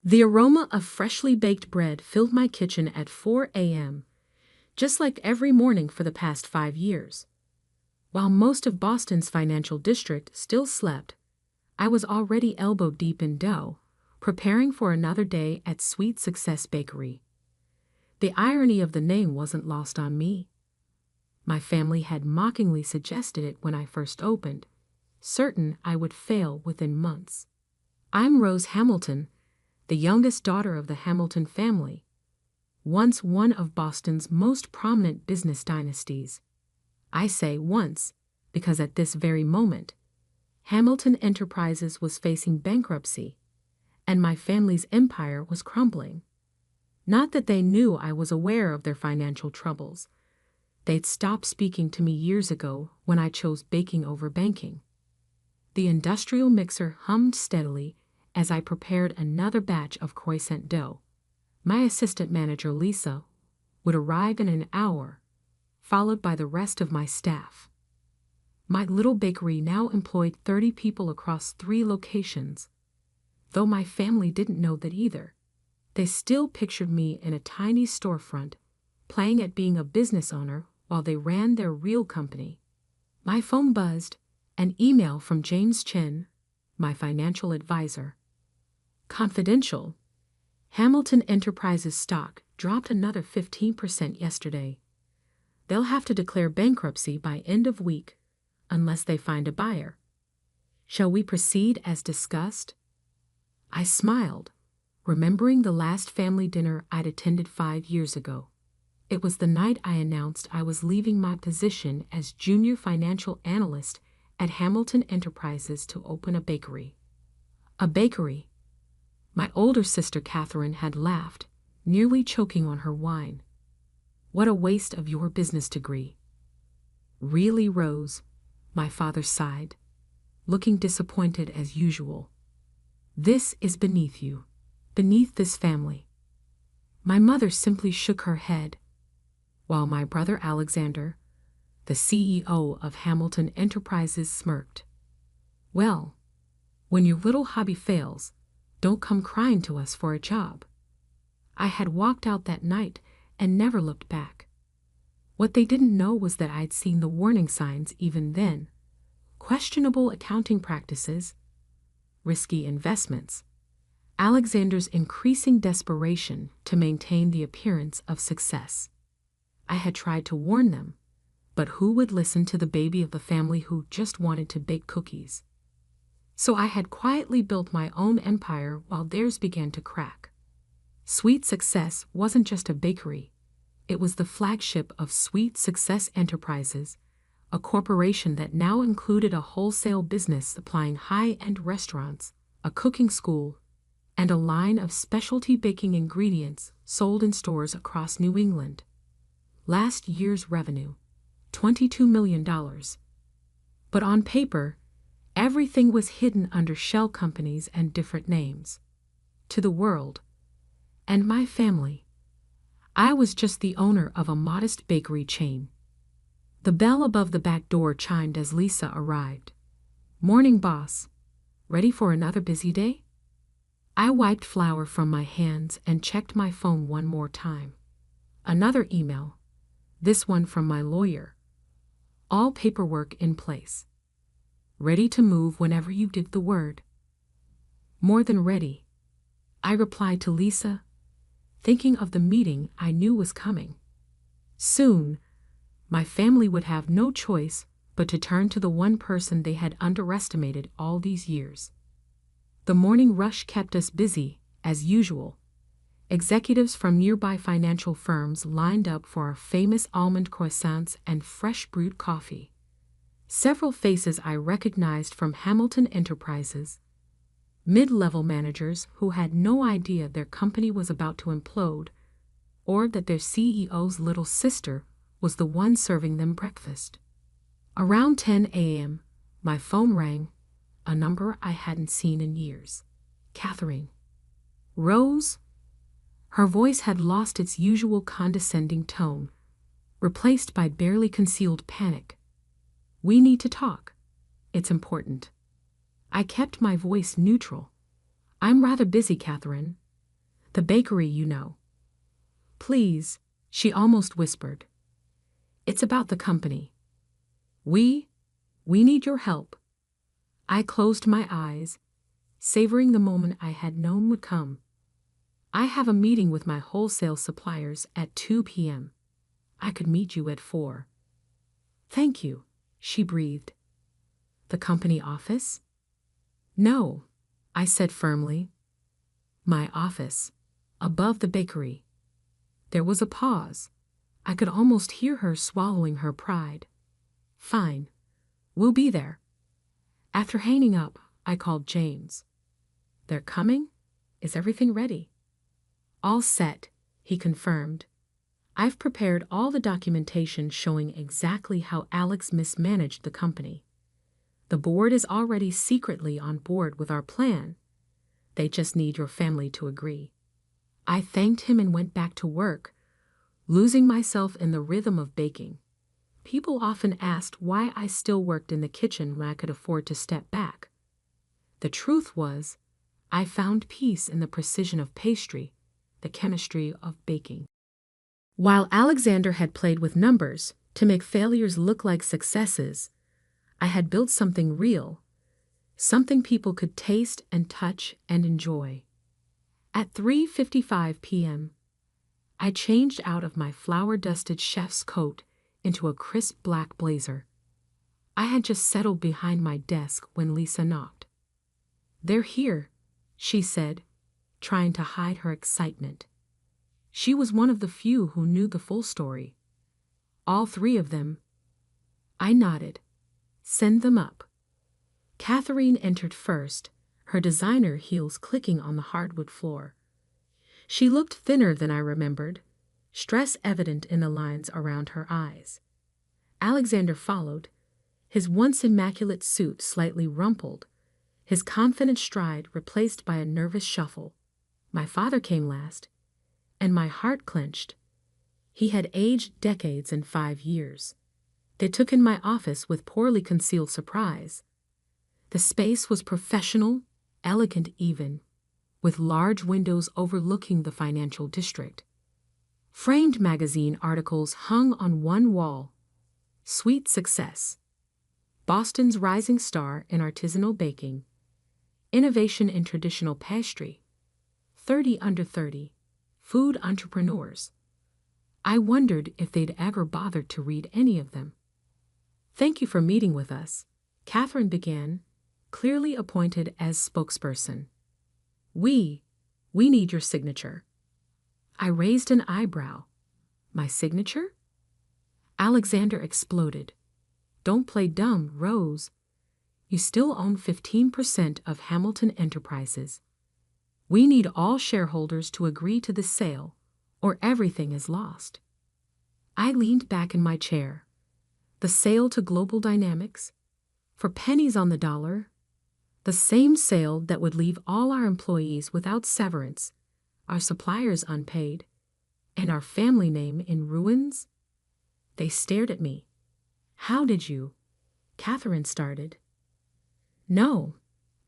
The aroma of freshly baked bread filled my kitchen at 4 a.m., just like every morning for the past 5 years. While most of Boston's financial district still slept, I was already elbow-deep in dough, preparing for another day at Sweet Success Bakery. The irony of the name wasn't lost on me. My family had mockingly suggested it when I first opened, certain I would fail within months. I'm Rose Hamilton, the youngest daughter of the Hamilton family, once one of Boston's most prominent business dynasties. I say once because at this very moment, Hamilton Enterprises was facing bankruptcy, and my family's empire was crumbling. Not that they knew I was aware of their financial troubles. They'd stopped speaking to me years ago when I chose baking over banking. The industrial mixer hummed steadily as I prepared another batch of croissant dough. My assistant manager, Lisa, would arrive in an hour, followed by the rest of my staff. My little bakery now employed 30 people across 3 locations. Though my family didn't know that either, they still pictured me in a tiny storefront, playing at being a business owner while they ran their real company. My phone buzzed, an email from James Chen, my financial advisor. Confidential. Hamilton Enterprises stock dropped another 15% yesterday. They'll have to declare bankruptcy by end of week, unless they find a buyer. Shall we proceed as discussed? I smiled, remembering the last family dinner I'd attended 5 years ago. It was the night I announced I was leaving my position as junior financial analyst at Hamilton Enterprises to open a bakery. A bakery. My older sister Catherine had laughed, nearly choking on her wine. What a waste of your business degree. Really, Rose? My father sighed, looking disappointed as usual. This is beneath you, beneath this family. My mother simply shook her head, while my brother Alexander, the CEO of Hamilton Enterprises, smirked. Well, when your little hobby fails, don't come crying to us for a job. I had walked out that night and never looked back. What they didn't know was that I'd seen the warning signs even then. Questionable accounting practices, risky investments, Alexander's increasing desperation to maintain the appearance of success. I had tried to warn them, but who would listen to the baby of the family who just wanted to bake cookies? So I had quietly built my own empire while theirs began to crack. Sweet Success wasn't just a bakery. It was the flagship of Sweet Success Enterprises, a corporation that now included a wholesale business supplying high-end restaurants, a cooking school, and a line of specialty baking ingredients sold in stores across New England. Last year's revenue, $22 million. But on paper, everything was hidden under shell companies and different names. To the world, and my family, I was just the owner of a modest bakery chain. The bell above the back door chimed as Lisa arrived. Morning, boss. Ready for another busy day? I wiped flour from my hands and checked my phone one more time. Another email, this one from my lawyer. All paperwork in place. Ready to move whenever you give the word. More than ready, I replied to Lisa, thinking of the meeting I knew was coming. Soon, my family would have no choice but to turn to the one person they had underestimated all these years. The morning rush kept us busy, as usual. Executives from nearby financial firms lined up for our famous almond croissants and fresh brewed coffee. Several faces I recognized from Hamilton Enterprises. Mid-level managers who had no idea their company was about to implode, or that their CEO's little sister was the one serving them breakfast. Around 10 a.m., my phone rang, a number I hadn't seen in years. Catherine. Rose? Her voice had lost its usual condescending tone, replaced by barely concealed panic. We need to talk. It's important. I kept my voice neutral. I'm rather busy, Catherine. The bakery, you know. Please, she almost whispered. It's about the company. We need your help. I closed my eyes, savoring the moment I had known would come. I have a meeting with my wholesale suppliers at 2 p.m. I could meet you at 4. Thank you, she breathed. The company office? No, I said firmly. My office, above the bakery. There was a pause. I could almost hear her swallowing her pride. Fine, we'll be there. After hanging up, I called James. They're coming? Is everything ready? All set, he confirmed. I've prepared all the documentation showing exactly how Alex mismanaged the company. The board is already secretly on board with our plan. They just need your family to agree. I thanked him and went back to work, losing myself in the rhythm of baking. People often asked why I still worked in the kitchen when I could afford to step back. The truth was, I found peace in the precision of pastry, the chemistry of baking. While Alexander had played with numbers to make failures look like successes, I had built something real, something people could taste and touch and enjoy. At 3:55 p.m., I changed out of my flour-dusted chef's coat into a crisp black blazer. I had just settled behind my desk when Lisa knocked. They're here, she said, trying to hide her excitement. She was one of the few who knew the full story. All 3 of them. I nodded. Send them up. Catherine entered first, her designer heels clicking on the hardwood floor. She looked thinner than I remembered, stress evident in the lines around her eyes. Alexander followed, his once immaculate suit slightly rumpled, his confident stride replaced by a nervous shuffle. My father came last, and my heart clenched. He had aged decades in 5 years. They took in my office with poorly concealed surprise. The space was professional, elegant even, with large windows overlooking the financial district. Framed magazine articles hung on one wall. Sweet Success, Boston's rising star in artisanal baking, innovation in traditional pastry, 30 under 30, food entrepreneurs. I wondered if they'd ever bothered to read any of them. Thank you for meeting with us, Catherine began, clearly appointed as spokesperson. We need your signature. I raised an eyebrow. My signature? Alexander exploded. Don't play dumb, Rose. You still own 15% of Hamilton Enterprises. We need all shareholders to agree to the sale, or everything is lost. I leaned back in my chair. The sale to Global Dynamics? For pennies on the dollar? The same sale that would leave all our employees without severance, our suppliers unpaid, and our family name in ruins? They stared at me. How did you? Catherine started. No,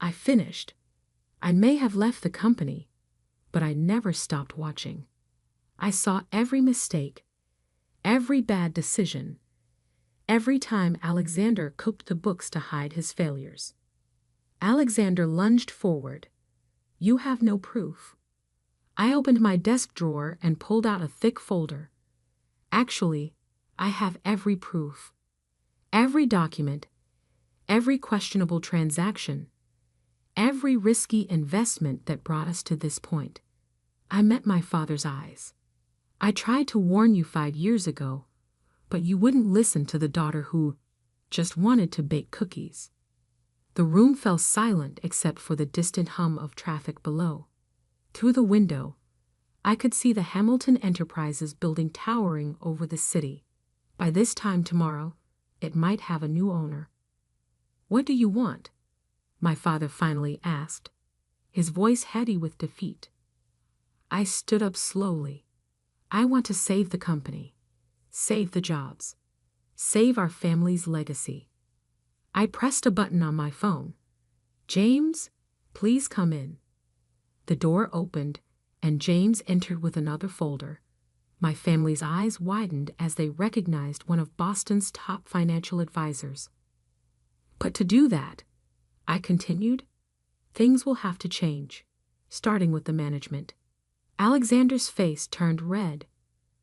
I finished. I may have left the company, but I never stopped watching. I saw every mistake, every bad decision, every time Alexander cooked the books to hide his failures. Alexander lunged forward. You have no proof. I opened my desk drawer and pulled out a thick folder. Actually, I have every proof. Every document, every questionable transaction, every risky investment that brought us to this point. I met my father's eyes. I tried to warn you 5 years ago, but you wouldn't listen to the daughter who just wanted to bake cookies. The room fell silent except for the distant hum of traffic below. Through the window, I could see the Hamilton Enterprises building towering over the city. By this time tomorrow, it might have a new owner. What do you want? My father finally asked, his voice heady with defeat. I stood up slowly. I want to save the company, save the jobs, save our family's legacy. I pressed a button on my phone. James, please come in. The door opened, and James entered with another folder. My family's eyes widened as they recognized one of Boston's top financial advisors. But to do that, I continued, things will have to change, starting with the management. Alexander's face turned red.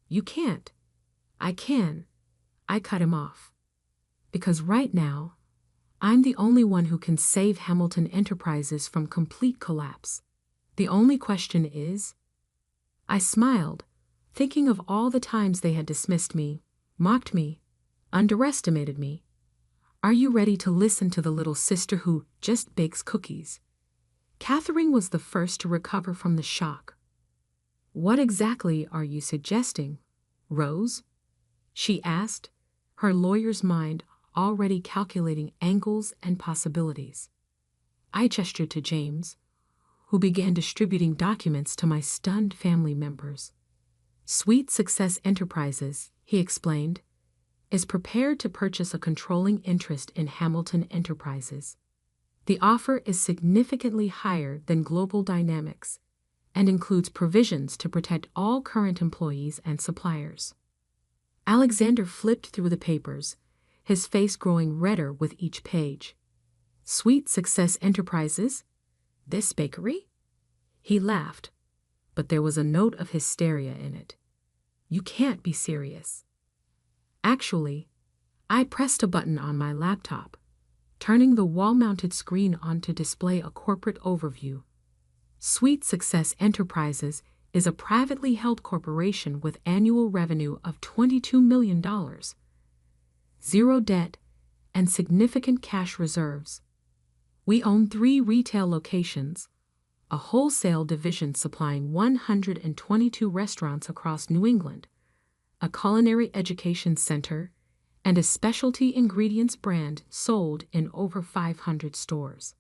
You can't. I can. I cut him off. Because right now, I'm the only one who can save Hamilton Enterprises from complete collapse. The only question is, I smiled, thinking of all the times they had dismissed me, mocked me, underestimated me. Are you ready to listen to the little sister who just bakes cookies? Catherine was the first to recover from the shock. What exactly are you suggesting, Rose? She asked, her lawyer's mind already calculating angles and possibilities. I gestured to James, who began distributing documents to my stunned family members. Sweet Success Enterprises, he explained, is prepared to purchase a controlling interest in Hamilton Enterprises. The offer is significantly higher than Global Dynamics and includes provisions to protect all current employees and suppliers. Alexander flipped through the papers, his face growing redder with each page. Sweet Success Enterprises? This bakery? He laughed, but there was a note of hysteria in it. You can't be serious. Actually, I pressed a button on my laptop, turning the wall-mounted screen on to display a corporate overview. Sweet Success Enterprises is a privately held corporation with annual revenue of $22 million, zero debt, and significant cash reserves. We own 3 retail locations, a wholesale division supplying 122 restaurants across New England, a culinary education center, and a specialty ingredients brand sold in over 500 stores.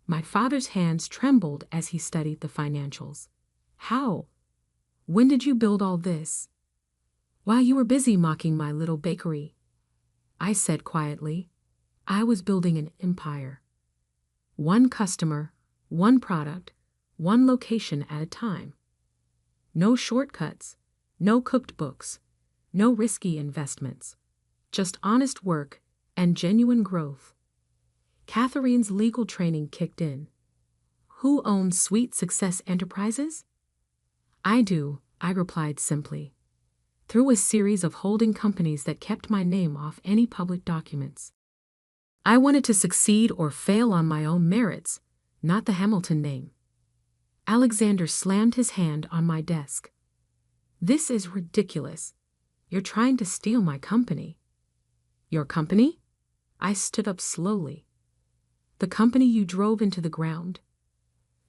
My father's hands trembled as he studied the financials. How? When did you build all this? While you were busy mocking my little bakery, I said quietly. I was building an empire. One customer, one product, one location at a time. No shortcuts, no cooked books, no risky investments. Just honest work and genuine growth. Catherine's legal training kicked in. Who owns Sweet Success Enterprises? I do, I replied simply, through a series of holding companies that kept my name off any public documents. I wanted to succeed or fail on my own merits, not the Hamilton name. Alexander slammed his hand on my desk. This is ridiculous. You're trying to steal my company. Your company? I stood up slowly. The company you drove into the ground.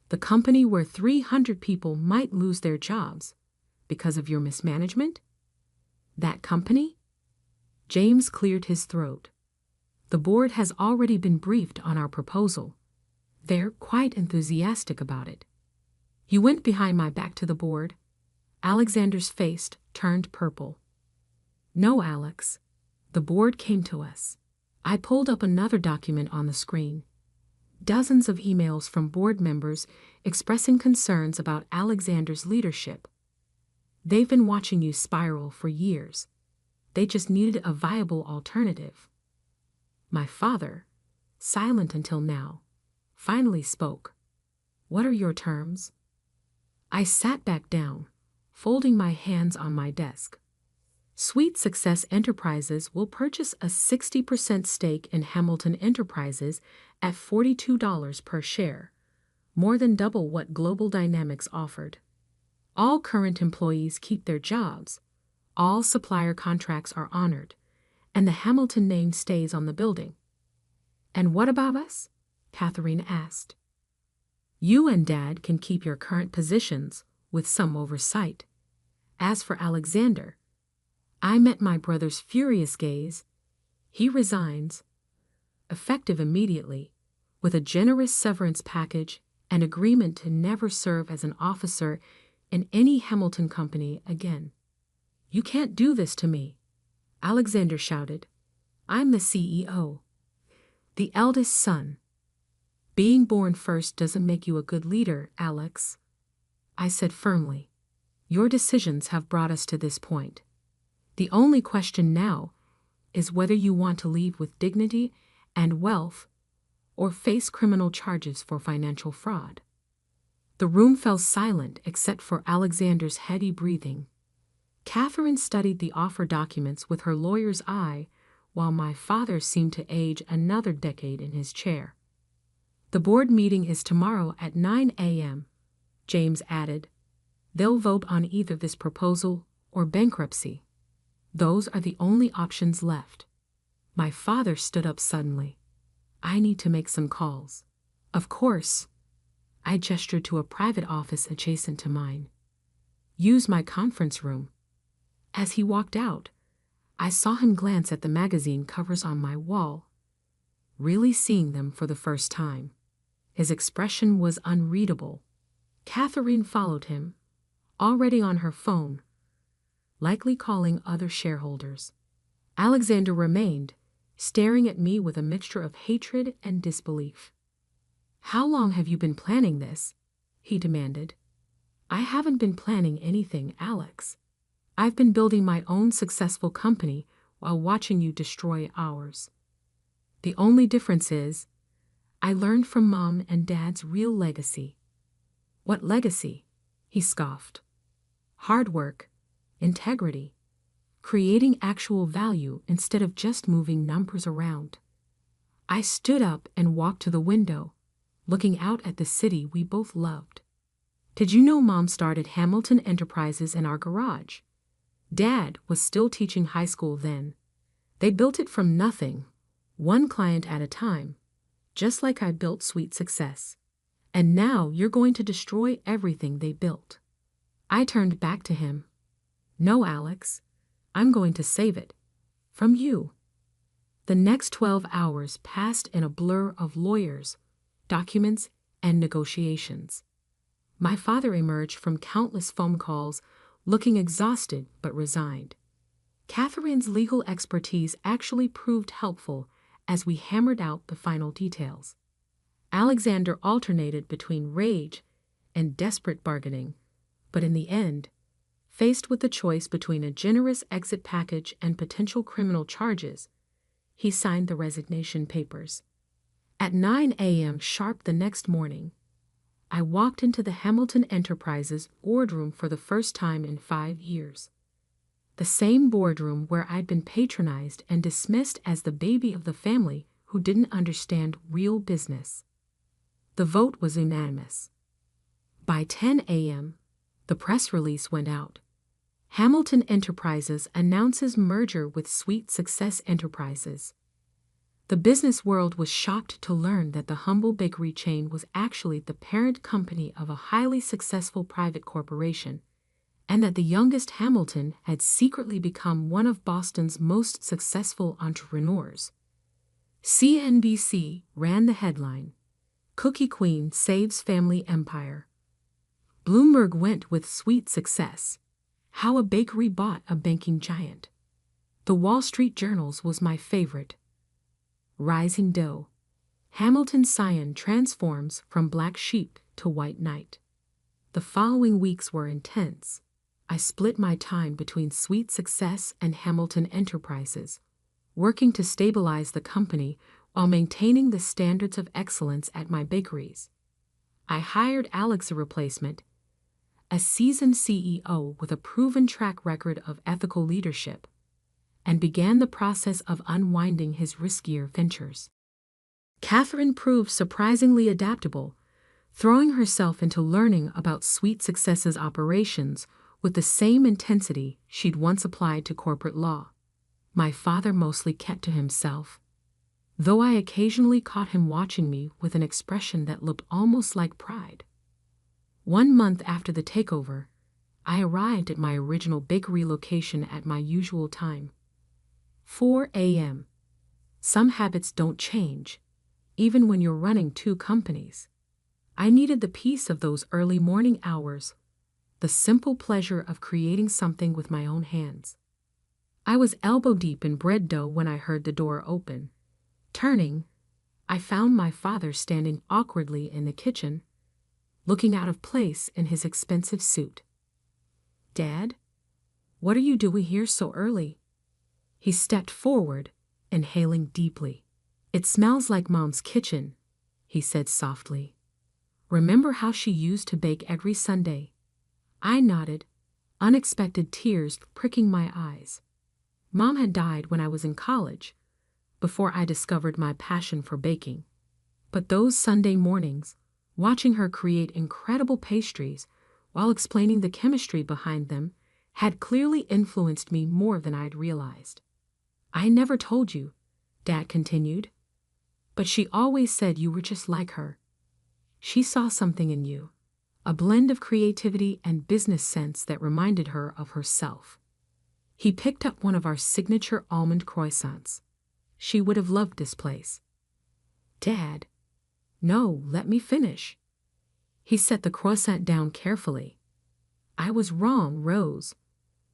The company where 300 people might lose their jobs because of your mismanagement? That company? James cleared his throat. The board has already been briefed on our proposal. They're quite enthusiastic about it. He went behind my back to the board. Alexander's face turned purple. No, Alex. The board came to us. I pulled up another document on the screen. Dozens of emails from board members expressing concerns about Alexander's leadership. They've been watching you spiral for years. They just needed a viable alternative. My father, silent until now, finally spoke. What are your terms? I sat back down, folding my hands on my desk. Sweet Success Enterprises will purchase a 60% stake in Hamilton Enterprises at $42 per share, more than double what Global Dynamics offered. All current employees keep their jobs, all supplier contracts are honored, and the Hamilton name stays on the building. And what about us? Catherine asked. You and Dad can keep your current positions with some oversight. As for Alexander, I met my brother's furious gaze. He resigns, effective immediately, with a generous severance package and agreement to never serve as an officer in any Hamilton company again. You can't do this to me, Alexander shouted. I'm the CEO, the eldest son. Being born first doesn't make you a good leader, Alex. I said firmly. Your decisions have brought us to this point. The only question now is whether you want to leave with dignity and wealth or face criminal charges for financial fraud. The room fell silent except for Alexander's heavy breathing. Catherine studied the offer documents with her lawyer's eye, while my father seemed to age another decade in his chair. The board meeting is tomorrow at 9 a.m., James added. They'll vote on either this proposal or bankruptcy. Those are the only options left. My father stood up suddenly. I need to make some calls. Of course. I gestured to a private office adjacent to mine. Use my conference room. As he walked out, I saw him glance at the magazine covers on my wall, really seeing them for the first time. His expression was unreadable. Catherine followed him, already on her phone, likely calling other shareholders. Alexander remained, staring at me with a mixture of hatred and disbelief. How long have you been planning this? He demanded. I haven't been planning anything, Alex. I've been building my own successful company while watching you destroy ours. The only difference is, I learned from Mom and Dad's real legacy. What legacy? He scoffed. Hard work, integrity, creating actual value instead of just moving numbers around. I stood up and walked to the window, looking out at the city we both loved. Did you know Mom started Hamilton Enterprises in our garage? Dad was still teaching high school then. They built it from nothing, one client at a time, just like I built Sweet Success. And now you're going to destroy everything they built. I turned back to him. No, Alex, I'm going to save it. From you. The next 12 hours passed in a blur of lawyers, documents, and negotiations. My father emerged from countless phone calls, looking exhausted but resigned. Catherine's legal expertise actually proved helpful as we hammered out the final details. Alexander alternated between rage and desperate bargaining, but in the end, faced with the choice between a generous exit package and potential criminal charges, he signed the resignation papers. At 9 a.m. sharp the next morning, I walked into the Hamilton Enterprises boardroom for the first time in 5 years. The same boardroom where I'd been patronized and dismissed as the baby of the family who didn't understand real business. The vote was unanimous. By 10 a.m., the press release went out. Hamilton Enterprises announces merger with Sweet Success Enterprises. The business world was shocked to learn that the humble bakery chain was actually the parent company of a highly successful private corporation, and that the youngest Hamilton had secretly become one of Boston's most successful entrepreneurs. CNBC ran the headline, Cookie Queen Saves Family Empire. Bloomberg went with Sweet Success, How a Bakery Bought a Banking Giant. The Wall Street Journal's was my favorite. Rising Dough. Hamilton Scion transforms from black sheep to white knight. The following weeks were intense. I split my time between Sweet Success and Hamilton Enterprises, working to stabilize the company while maintaining the standards of excellence at my bakeries. I hired Alex a replacement, a seasoned CEO with a proven track record of ethical leadership, and began the process of unwinding his riskier ventures. Catherine proved surprisingly adaptable, throwing herself into learning about Sweet Success's operations with the same intensity she'd once applied to corporate law. My father mostly kept to himself, though I occasionally caught him watching me with an expression that looked almost like pride. 1 month after the takeover, I arrived at my original bakery location at my usual time. 4 a.m. Some habits don't change, even when you're running 2 companies. I needed the peace of those early morning hours, the simple pleasure of creating something with my own hands. I was elbow deep in bread dough when I heard the door open. Turning, I found my father standing awkwardly in the kitchen, looking out of place in his expensive suit. "Dad, what are you doing here so early?" He stepped forward, inhaling deeply. "It smells like Mom's kitchen," he said softly. "Remember how she used to bake every Sunday?" I nodded, unexpected tears pricking my eyes. Mom had died when I was in college, before I discovered my passion for baking. But those Sunday mornings, watching her create incredible pastries while explaining the chemistry behind them, had clearly influenced me more than I'd realized. "I never told you," Dad continued, "but she always said you were just like her. She saw something in you, a blend of creativity and business sense that reminded her of herself." He picked up one of our signature almond croissants. "She would have loved this place." "Dad, no, let me finish." He set the croissant down carefully. "I was wrong, Rose.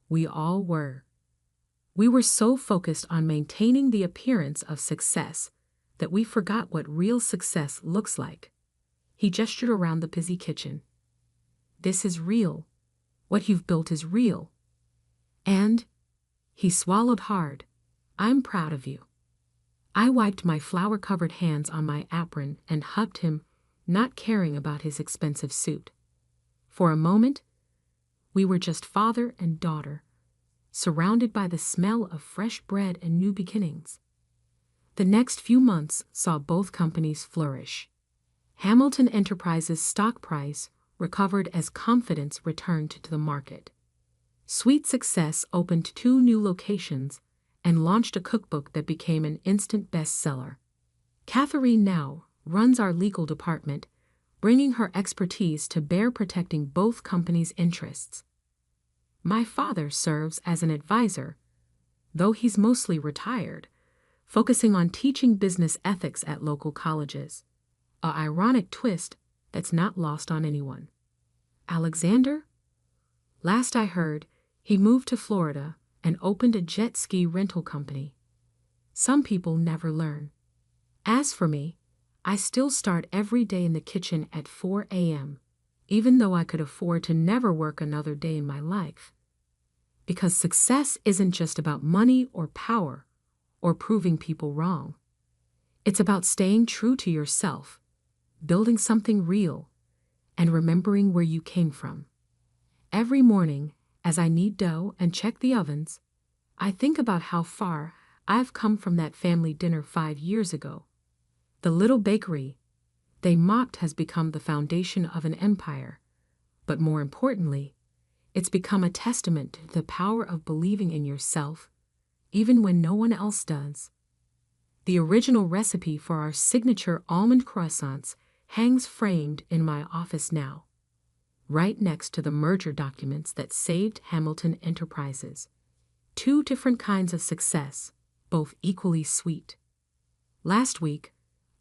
We all were. We were so focused on maintaining the appearance of success that we forgot what real success looks like." He gestured around the busy kitchen. "This is real. What you've built is real. And," he swallowed hard, "I'm proud of you." I wiped my flour-covered hands on my apron and hugged him, not caring about his expensive suit. For a moment, we were just father and daughter, surrounded by the smell of fresh bread and new beginnings. The next few months saw both companies flourish. Hamilton Enterprises' stock price recovered as confidence returned to the market. Sweet Success opened 2 new locations and launched a cookbook that became an instant bestseller. Catherine now runs our legal department, bringing her expertise to bear protecting both companies' interests. My father serves as an advisor, though he's mostly retired, focusing on teaching business ethics at local colleges. An ironic twist that's not lost on anyone. Alexander? Last I heard, he moved to Florida and opened a jet ski rental company. Some people never learn. As for me, I still start every day in the kitchen at 4 a.m., even though I could afford to never work another day in my life. Because success isn't just about money or power or proving people wrong. It's about staying true to yourself, building something real, and remembering where you came from. Every morning, as I knead dough and check the ovens, I think about how far I've come from that family dinner 5 years ago. The little bakery they mocked has become the foundation of an empire, but more importantly, it's become a testament to the power of believing in yourself, even when no one else does. The original recipe for our signature almond croissants hangs framed in my office now, right next to the merger documents that saved Hamilton Enterprises. 2 different kinds of success, both equally sweet. Last week,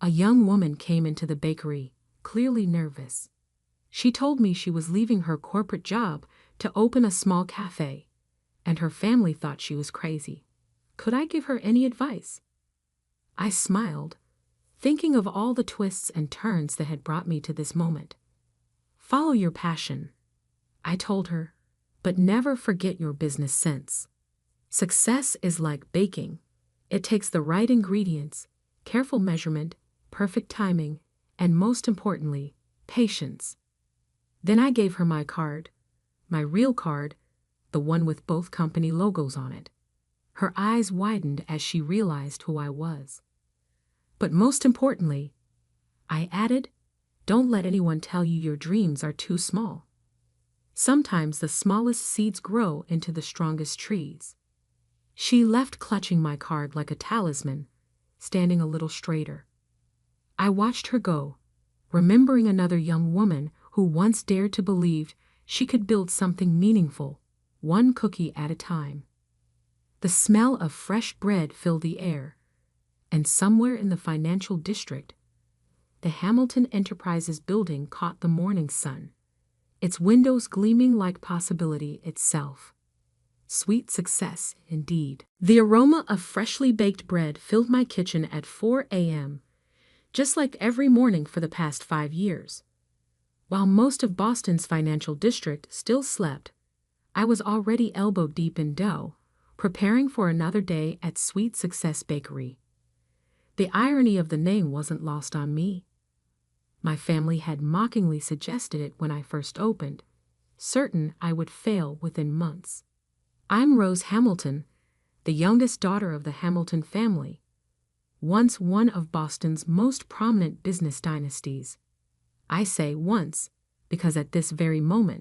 a young woman came into the bakery, clearly nervous. She told me she was leaving her corporate job to open a small cafe, and her family thought she was crazy. Could I give her any advice? I smiled, thinking of all the twists and turns that had brought me to this moment. "Follow your passion," I told her, "but never forget your business sense. Success is like baking. It takes the right ingredients, careful measurement, perfect timing, and most importantly, patience." Then I gave her my card, my real card, the one with both company logos on it. Her eyes widened as she realized who I was. But most importantly, I added, "Don't let anyone tell you your dreams are too small. Sometimes the smallest seeds grow into the strongest trees." She left clutching my card like a talisman, standing a little straighter. I watched her go, remembering another young woman who once dared to believe she could build something meaningful, one cookie at a time. The smell of fresh bread filled the air, and somewhere in the financial district, the Hamilton Enterprises building caught the morning sun, its windows gleaming like possibility itself. Sweet success, indeed. The aroma of freshly baked bread filled my kitchen at 4 a.m., just like every morning for the past 5 years. While most of Boston's financial district still slept, I was already elbow deep in dough, preparing for another day at Sweet Success Bakery. The irony of the name wasn't lost on me. My family had mockingly suggested it when I first opened, certain I would fail within months. I'm Rose Hamilton, the youngest daughter of the Hamilton family, once one of Boston's most prominent business dynasties. I say once, because at this very moment,